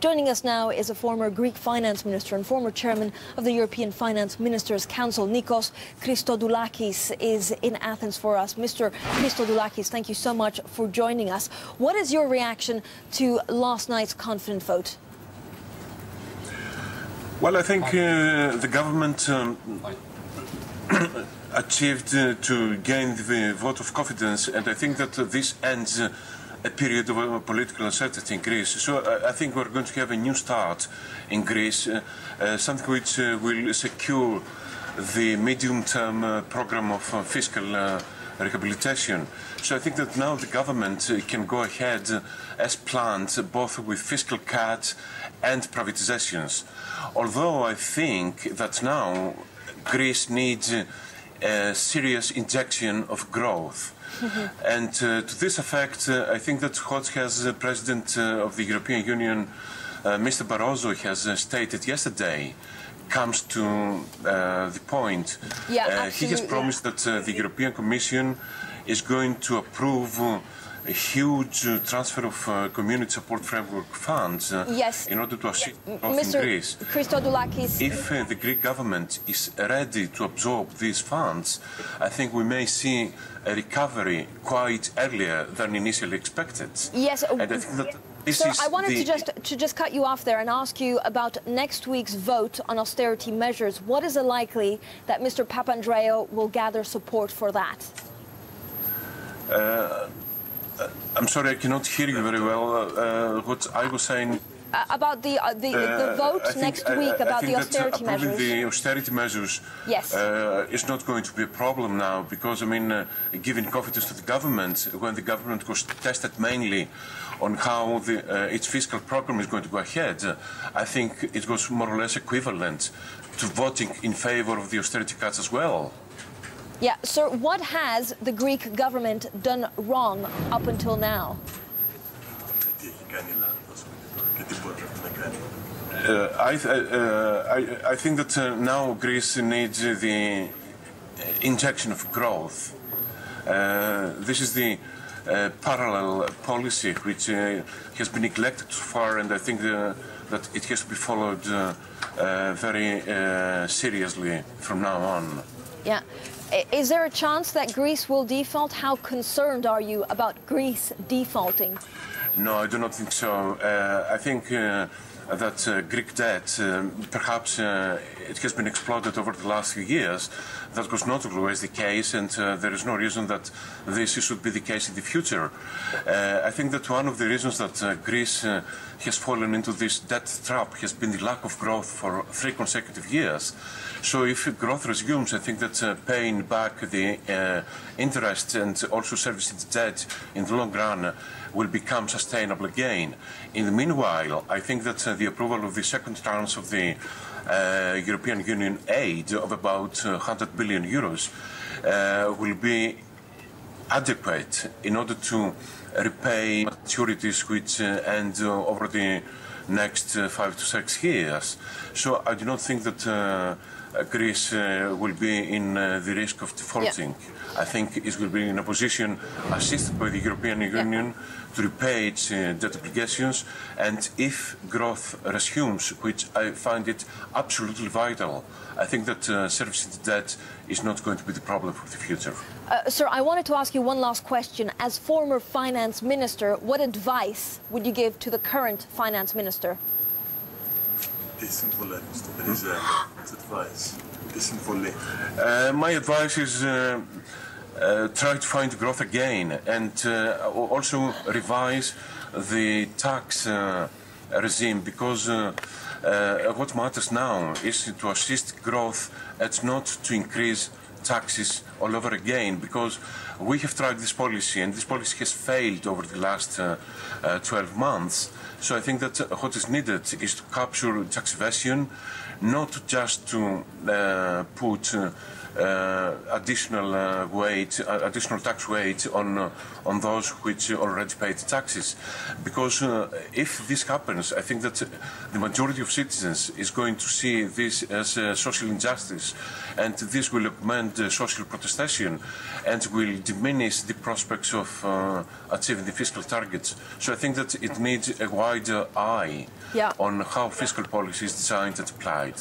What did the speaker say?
Joining us now is a former Greek finance minister and former chairman of the European Finance Ministers' Council. Nikos Christodoulakis is in Athens for us. Mr. Christodoulakis, thank you so much for joining us. What is your reaction to last night's confidence vote? Well, I think the government achieved to gain the vote of confidence, and I think that this ends a period of political uncertainty in Greece. So I think we're going to have a new start in Greece, something which will secure the medium-term program of fiscal rehabilitation. So I think that now the government can go ahead as planned, both with fiscal cuts and privatizations. Although I think that now Greece needs a serious injection of growth. And to this effect, I think that what has the President of the European Union, Mr. Barroso, has stated yesterday comes to the point. Yeah, he has promised that the European Commission is going to approve a huge transfer of community support framework funds in order to assist growth in Greece. Christodoulakis, if the Greek government is ready to absorb these funds, I think we may see a recovery quite earlier than initially expected. Yes, and I think that this is I wanted to just cut you off there and ask you about next week's vote on austerity measures. What is it likely that Mr. Papandreou will gather support for that? I'm sorry, I cannot hear you very well. What I was saying about the vote next week about the austerity measures. The austerity measures is not going to be a problem now, because I mean, giving confidence to the government when the government was tested mainly on how its fiscal program is going to go ahead, I think it was more or less equivalent to voting in favor of the austerity cuts as well. Yeah, sir, what has the Greek government done wrong up until now? I think that now Greece needs the injection of growth. This is the parallel policy which has been neglected so far, and I think that it has to be followed very seriously from now on. Yeah. Is there a chance that Greece will default? How concerned are you about Greece defaulting? No, I do not think so. I think that Greek debt, perhaps it has been exploited over the last few years. That was not always the case, and there is no reason that this should be the case in the future. I think that one of the reasons that Greece has fallen into this debt trap has been the lack of growth for 3 consecutive years. So if growth resumes, I think that paying back the interest and also servicing the debt in the long run will become sustainable again. In the meanwhile, I think that the approval of the second tranche of the European Union aid of about 100 billion euros will be adequate in order to repay maturities which end over the next 5 to 6 years. So I do not think that Greece will be in the risk of defaulting. I think it will be in a position, assisted by the European Union, to repay its debt obligations, and if growth resumes, which I find it absolutely vital, I think that servicing the debt is not going to be the problem for the future. Sir, I wanted to ask you one last question. As former finance minister, what advice would you give to the current finance minister? My advice is try to find growth again, and also revise the tax regime, because what matters now is to assist growth and not to increase taxes all over again, because we have tried this policy and this policy has failed over the last 12 months. So I think that what is needed is to capture tax evasion, not just to put additional tax weight on those which already paid taxes. Because if this happens, I think that the majority of citizens is going to see this as a social injustice, and this will augment social protestation and will diminish the prospects of achieving the fiscal targets. So I think that it needs a wider eye on how fiscal policy is designed and applied.